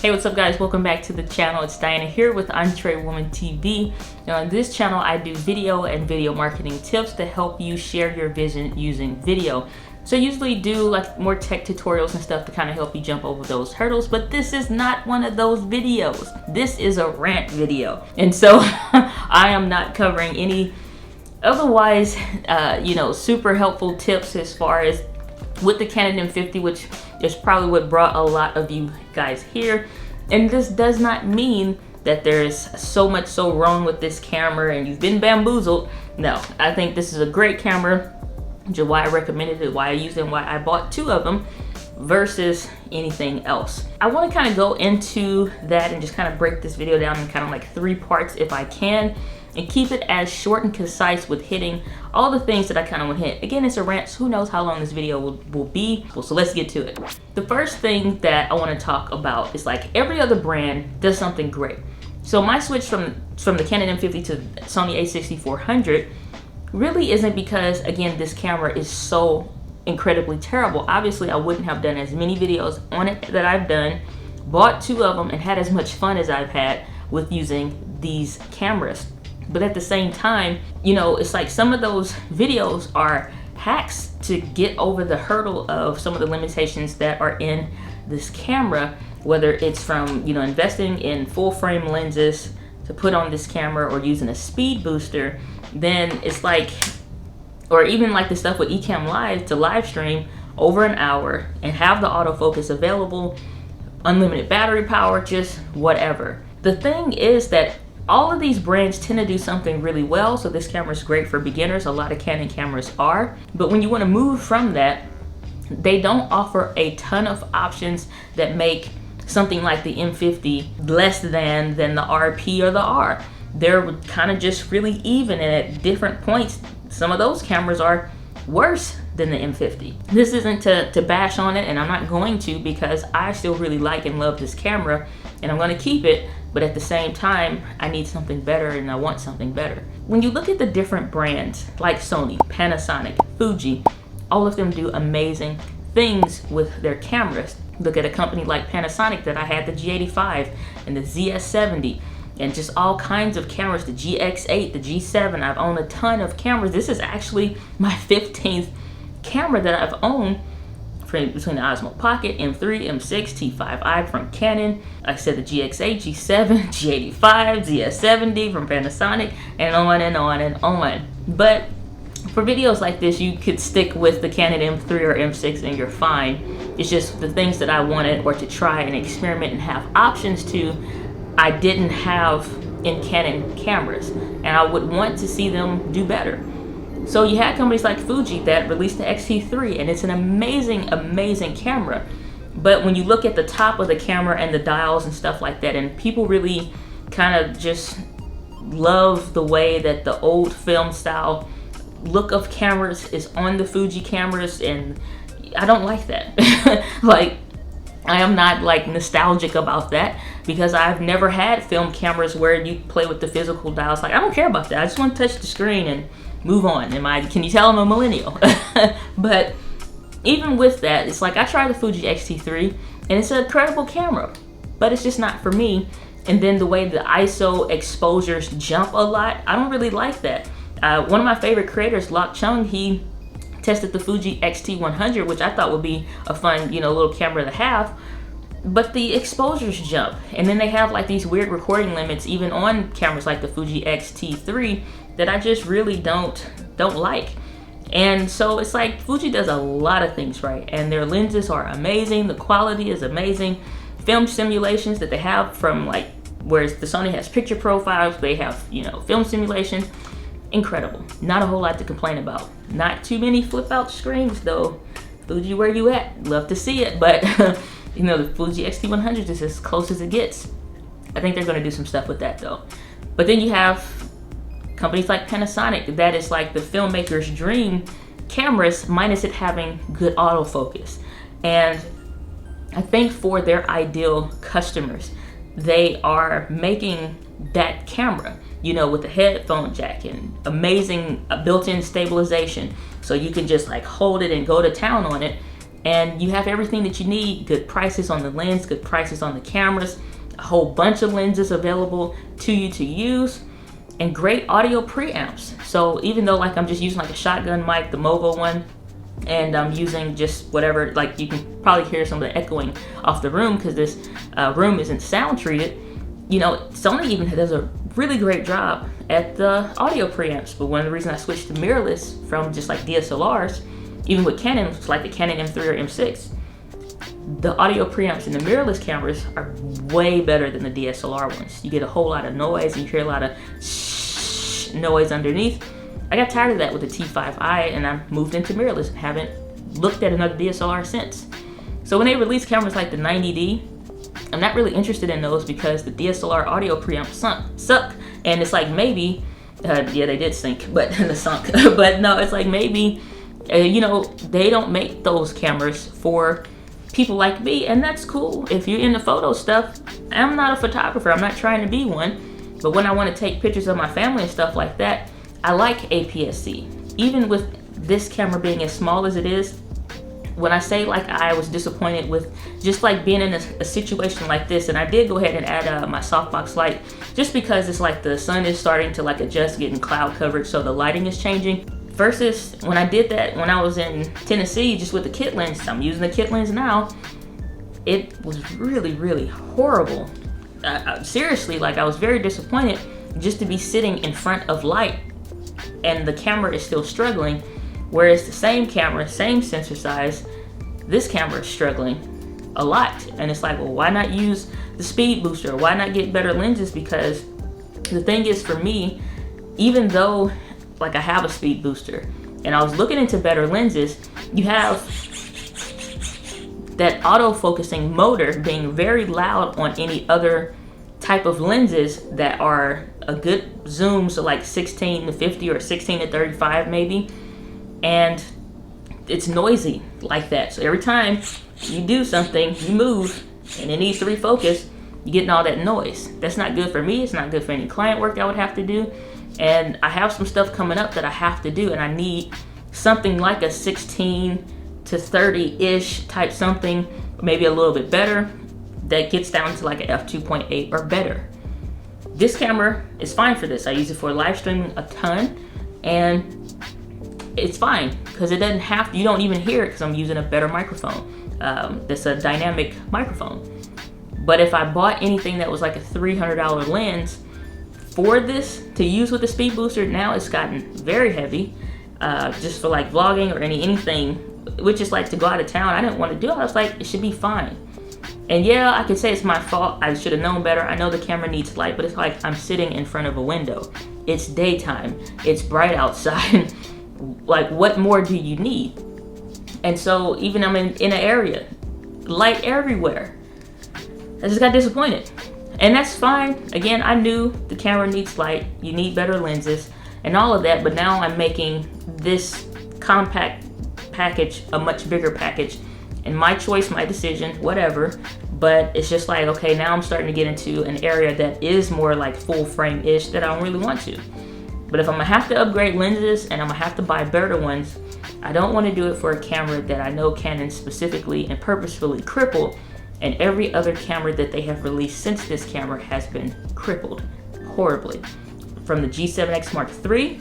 Hey, what's up guys? Welcome back to the channel. It's Diana here with Entree Woman TV. Now on this channel I do video and video marketing tips to help you share your vision using video. So I usually do like more tech tutorials and stuff to kind of help you jump over those hurdles, but this is not one of those videos. This is a rant video. And so I am not covering any otherwise, super helpful tips as far as with the Canon M50, which is probably what brought a lot of you guys here. And this does not mean that there's so much so wrong with this camera and you've been bamboozled. No, I think this is a great camera, which is why I recommended it, why I used it, and why I bought two of them versus anything else. I want to kind of go into that and just kind of break this video down in kind of like 3 parts if I can, and keep it as short and concise with hitting all the things that I kind of want to hit. Again, it's a rant, so who knows how long this video will be. Well, so let's get to it. The first thing that I want to talk about is like every other brand does something great. So my switch from the Canon M50 to Sony a6400 really isn't because, again, this camera is so incredibly terrible. Obviously, I wouldn't have done as many videos on it that I've done, bought 2 of them, and had as much fun as I've had with using these cameras. But at the same time, it's like some of those videos are hacks to get over the hurdle of some of the limitations that are in this camera, whether it's from, investing in full frame lenses to put on this camera or using a speed booster. Then it's like, or even like the stuff with EcammLive to live stream over an hour and have the autofocus available, unlimited battery power, just whatever. The thing is that all of these brands tend to do something really well, so this camera is great for beginners. A lot of Canon cameras are. But when you want to move from that, they don't offer a ton of options that make something like the M50 less than the RP or the R. They're kind of just really even, and at different points, some of those cameras are worse than the M50. This isn't to bash on it, and I'm not going to, because I still really like and love this camera, and I'm going to keep it. But at the same time, I need something better and I want something better. When you look at the different brands like Sony, Panasonic, Fuji, all of them do amazing things with their cameras. Look at a company like Panasonic that I had the G85 and the ZS70 and just all kinds of cameras, the GX8, the G7. I've owned a ton of cameras. This is actually my 15th camera that I've owned, between the Osmo Pocket, M3, M6, T5i from Canon, like I said, the GX8, G7, G85, ZS70 from Panasonic, and on and on and on. But for videos like this, you could stick with the Canon M3 or M6 and you're fine. It's just the things that I wanted or to try and experiment and have options to, I didn't have in Canon cameras, and I would want to see them do better. So you had companies like Fuji that released the X-T3, and it's an amazing, amazing camera. But when you look at the top of the camera and the dials and stuff like that, and people really kind of just love the way that the old film style look of cameras is on the Fuji cameras, and I don't like that. Like, I am not like nostalgic about that, because I've never had film cameras where you play with the physical dials. Like, I don't care about that. I just want to touch the screen and move on. Can you tell I'm a millennial? But even with that, it's like I tried the Fuji X-T3 and it's an incredible camera, but it's just not for me. And then the way the ISO exposures jump a lot, I don't really like that. One of my favorite creators, Lok Chung, he tested the Fuji X-T100, which I thought would be a fun, little camera to have. But the exposures jump, and then they have like these weird recording limits even on cameras like the Fuji X-T3 that I just really don't like. And so it's like Fuji does a lot of things right, and their lenses are amazing, the quality is amazing. Film simulations that they have from, like, whereas the Sony has picture profiles, they have, film simulations, incredible. Not a whole lot to complain about. Not too many flip out screens though. Fuji, where you at? Love to see it, but the Fuji X-T100 is as close as it gets. I think they're going to do some stuff with that though. But then you have companies like Panasonic, that is like the filmmaker's dream cameras, minus it having good autofocus. And I think for their ideal customers, they are making that camera, with the headphone jack and amazing built-in stabilization. So you can just like hold it and go to town on it. and you have everything that you need. Good prices on the lens, good prices on the cameras, a whole bunch of lenses available to you to use, and great audio preamps. So even though like I'm just using like a shotgun mic, the Movo one, and I'm using just whatever, like you can probably hear some of the echoing off the room because this room isn't sound treated. You know, Sony even does a really great job at the audio preamps. But one of the reasons I switched to mirrorless from just like DSLRs, even with Canon, it's like the Canon M3 or M6, the audio preamps in the mirrorless cameras are way better than the DSLR ones. You get a whole lot of noise and you hear a lot of shh noise underneath. I got tired of that with the T5i and I moved into mirrorless and haven't looked at another DSLR since. So when they release cameras like the 90D, I'm not really interested in those because the DSLR audio preamps suck. And it's like maybe, yeah, they did sink, but the sunk. But no, it's like maybe, you know, they don't make those cameras for people like me, and that's cool. If you're into photo stuff, I'm not a photographer. I'm not trying to be one. But when I want to take pictures of my family and stuff like that, I like APS-C. Even with this camera being as small as it is, when I say like I was disappointed with just like being in a situation like this, and I did go ahead and add my softbox light just because it's like the sun is starting to like adjust, getting cloud coverage, so the lighting is changing. Versus when I did that when I was in Tennessee just with the kit lens, I'm using the kit lens now, it was really, really horrible. Seriously, like I was very disappointed just to be sitting in front of light and the camera is still struggling. Whereas the same camera, same sensor size, this camera is struggling a lot. And it's like, well, why not use the speed booster? Why not get better lenses? Because the thing is for me, even though like I have a speed booster and I was looking into better lenses, you have that auto-focusing motor being very loud on any other type of lenses that are a good zoom, so like 16 to 50 or 16 to 35 maybe. And it's noisy like that. So every time you do something, you move, and it needs to refocus, you're getting all that noise. That's not good for me. It's not good for any client work I would have to do. And I have some stuff coming up that I have to do, and I need something like a 16 to 30-ish type something, maybe a little bit better, that gets down to like an f2.8 or better. This camera is fine for this. I use it for live streaming a ton, and it's fine because it doesn't have to, you don't even hear it because I'm using a better microphone. That's a dynamic microphone. But if I bought anything that was like a $300 lens for this to use with the speed booster, now it's gotten very heavy, just for like vlogging or anything, which is like to go out of town. I didn't want to do it. I was like, it should be fine. And yeah, I could say it's my fault. I should have known better. I know the camera needs light, but it's like I'm sitting in front of a window. It's daytime. It's bright outside. Like, what more do you need? And so even I'm in an area, light everywhere. I just got disappointed. And that's fine. Again, I knew the camera needs light. You need better lenses and all of that. But now I'm making this compact package a much bigger package. And my choice, my decision, whatever. But it's just like, okay, now I'm starting to get into an area that is more like full frame-ish that I don't really want to. But if I'm gonna have to upgrade lenses and I'm gonna have to buy better ones, I don't want to do it for a camera that I know Canon specifically and purposefully crippled, and every other camera that they have released since this camera has been crippled horribly. From the G7X Mark III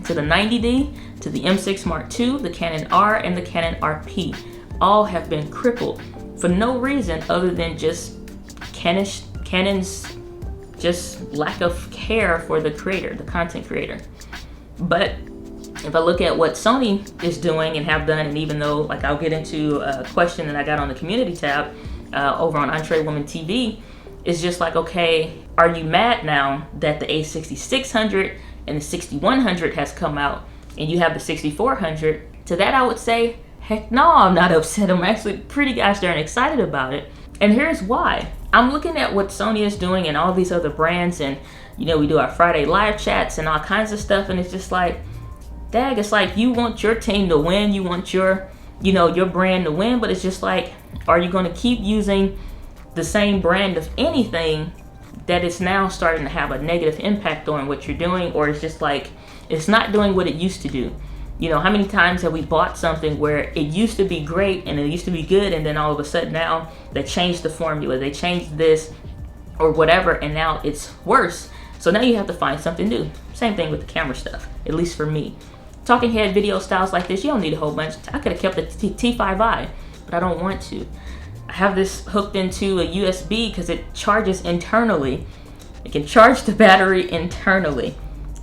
to the 90D to the M6 Mark II, the Canon R and the Canon RP, all have been crippled for no reason other than just Canon's just lack of care for the creator, the content creator. But if I look at what Sony is doing and have done, and even though, like, I'll get into a question that I got on the community tab over on Entree Woman TV, is just like, okay, are you mad now that the a6400 and the 6100 has come out and you have the 6400? To that I would say, heck no, I'm not upset. I'm actually pretty gosh darn excited about it. And here's why. I'm looking at what Sony is doing and all these other brands, and you know, we do our Friday live chats and all kinds of stuff, and it's just like, dag, it's like you want your team to win, you want your, you know, your brand to win, but it's just like, are you going to keep using the same brand of anything that is now starting to have a negative impact on what you're doing, or it's just like it's not doing what it used to do? You know, how many times have we bought something where it used to be great and it used to be good, and then all of a sudden now they changed the formula, they changed this or whatever, and now it's worse. So now you have to find something new. Same thing with the camera stuff, at least for me. Talking head video styles like this, you don't need a whole bunch. I could have kept the T5i, but I don't want to. I have this hooked into a USB because it charges internally. It can charge the battery internally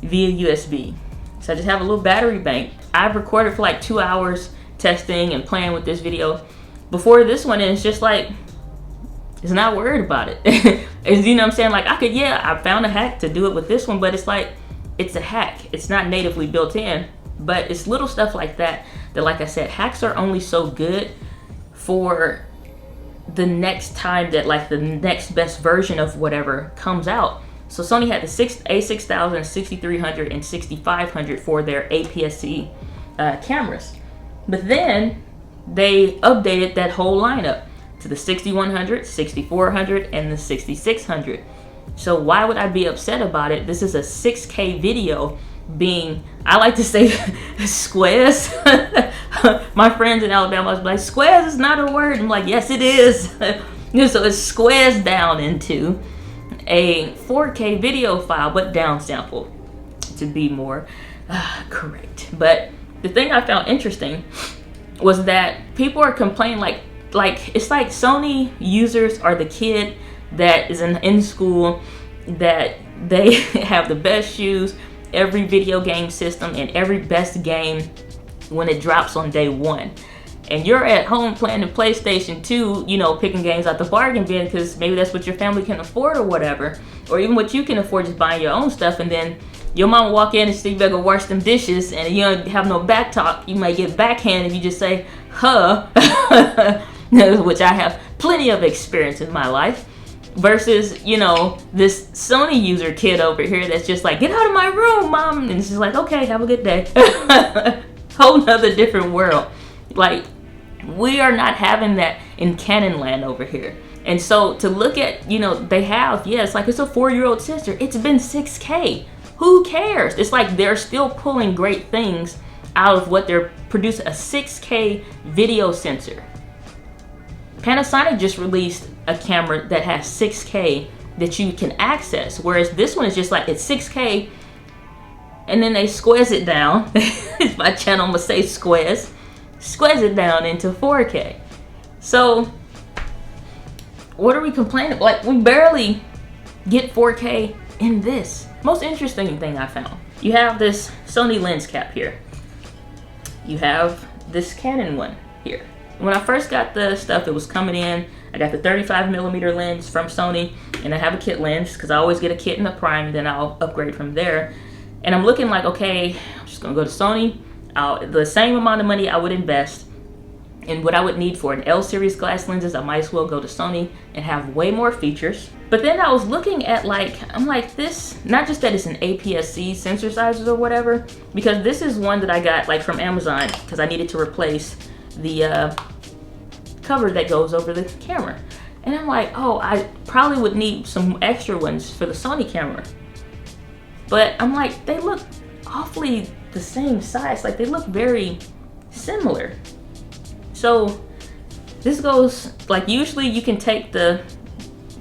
via USB. So I just have a little battery bank. I've recorded for like 2 hours testing and playing with this video before this one, and it's just like, it's not worried about it. You know what I'm saying? Like, I found a hack to do it with this one, but it's like, it's a hack. It's not natively built in, but it's little stuff like that, that like I said, hacks are only so good for the next time that like the next best version of whatever comes out. So Sony had the a6000, 6300, and 6500 for their APS-C cameras. But then they updated that whole lineup to the 6100, 6400, and the 6600. So why would I be upset about it? This is a 6K video being, I like to say squares. My friends in Alabama was like, squares is not a word. I'm like, yes it is. So it's squares down into a 4K video file, but downsampled to be more correct. But the thing I found interesting was that people are complaining like it's like Sony users are the kid that is in school, that they have the best shoes, every video game system, and every best game when it drops on day one. And you're at home playing the PlayStation 2, you know, picking games out the bargain bin because maybe that's what your family can afford or whatever. Or even what you can afford, just buying your own stuff, and then your mom walk in and say you better go wash them dishes, and you don't have no back talk. You might get backhanded if you just say, huh, which I have plenty of experience in my life. Versus, you know, this Sony user kid over here that's just like, get out of my room, mom. And it's just like, okay, have a good day. Whole nother different world. Like, we are not having that in Canon land over here. And so to look at, you know, they have, yeah, it's like it's a 4-year-old sensor. It's been 6K. Who cares? It's like they're still pulling great things out of what they're producing. A 6K video sensor. Panasonic just released a camera that has 6K that you can access, whereas this one is just like, it's 6K and then they squeeze it down. It's my channel, I'm gonna say squeeze it down into 4K. So what are we complaining about? Like, we barely get 4K in this. Most interesting thing I found, you have this Sony lens cap here, you have this Canon one here. When I first got the stuff that was coming in, I got the 35mm lens from Sony, and I have a kit lens because I always get a kit and a prime, and then I'll upgrade from there. And I'm looking like, okay, I'm just gonna go to Sony. The same amount of money I would invest in what I would need for an L series glass lenses, I might as well go to Sony and have way more features. But then I was looking at I'm like, this, not just that it's an APS-C sensor sizes or whatever, because this is one that I got like from Amazon because I needed to replace the cover that goes over the camera. And I'm like, oh, I probably would need some extra ones for the Sony camera. But I'm like, they look awfully the same size. Like, they look very similar. So this goes, like, usually you can take the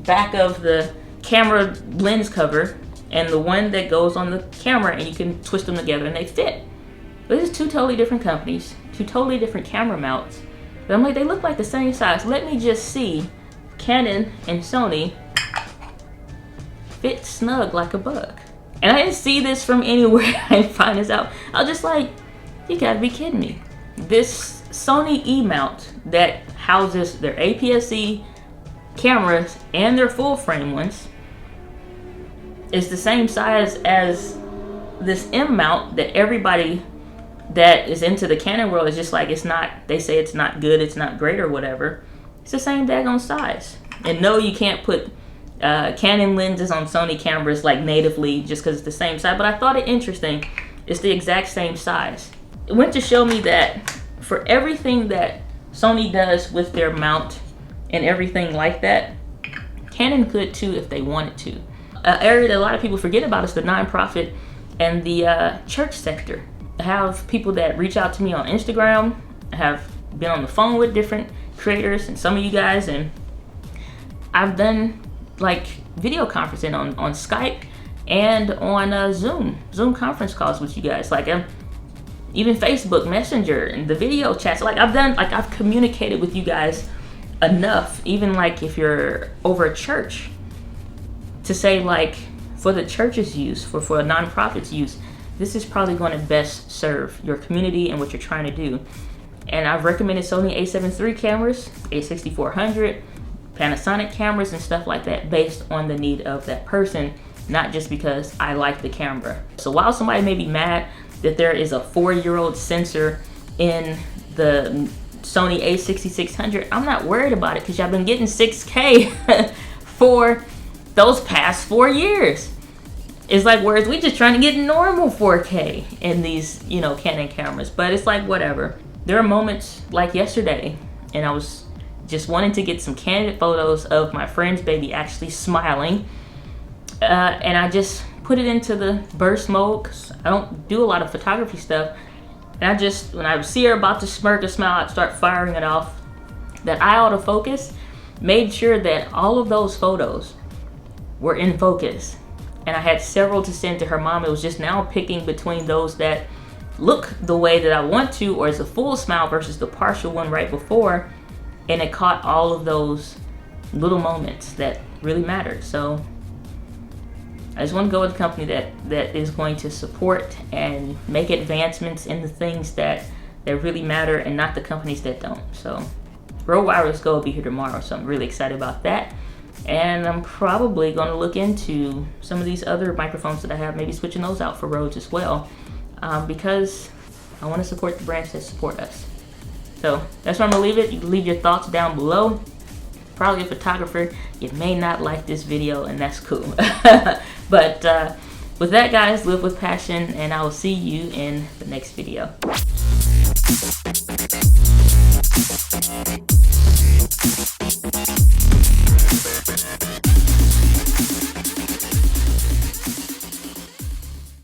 back of the camera lens cover and the one that goes on the camera, and you can twist them together and they fit. But this is two totally different companies, two totally different camera mounts. But I'm like, they look like the same size. Let me just see Canon and Sony fit snug like a bug. And I didn't see this from anywhere. I didn't find this out. I was just like, you gotta be kidding me. This Sony E-mount that houses their APS-C cameras and their full frame ones is the same size as this M mount that everybody that is into the Canon world is just like, it's not, they say it's not good, it's not great or whatever. It's the same daggone size. And no, you can't put Canon lenses on Sony cameras like natively just because it's the same size, but I thought it interesting. It's the exact same size. It went to show me that for everything that Sony does with their mount and everything like that, Canon could too if they wanted to. An area that a lot of people forget about is the nonprofit and the church sector. have people that reach out to me on Instagram. I have been on the phone with different creators and some of you guys, and I've done like video conferencing on Skype and on Zoom conference calls with you guys, like even Facebook Messenger and the video chats. Like I've communicated with you guys enough, even like if you're over a church, to say like for the church's use, for a nonprofit's use, this is probably going to best serve your community and what you're trying to do. And I've recommended Sony a7 III cameras, a6400, Panasonic cameras and stuff like that based on the need of that person, not just because I like the camera. So while somebody may be mad that there is a 4-year-old sensor in the Sony a6600, I'm not worried about it because y'all been getting 6K for those past 4 years. It's like, whereas we just trying to get normal 4K in these, you know, Canon cameras. But it's like, whatever. There are moments like yesterday, and I was just wanting to get some candid photos of my friend's baby actually smiling. And I just put it into the burst mode because I don't do a lot of photography stuff. And I just, when I see her about to smirk or smile, I'd start firing it off. That eye autofocus made sure that all of those photos were in focus. And I had several to send to her mom. It was just now picking between those that look the way that I want to, or is a full smile versus the partial one right before. And it caught all of those little moments that really mattered. So I just want to go with a company that is going to support and make advancements in the things that really matter, and not the companies that don't. So Rode Wireless Go will be here tomorrow, so I'm really excited about that. And I'm probably going to look into some of these other microphones that I have, maybe switching those out for Rodes as well, because I want to support the brands that support us. So that's where I'm going to leave it. You can leave your thoughts down below. Probably a photographer, you may not like this video, and that's cool. But with that, guys, live with passion, and I will see you in the next video.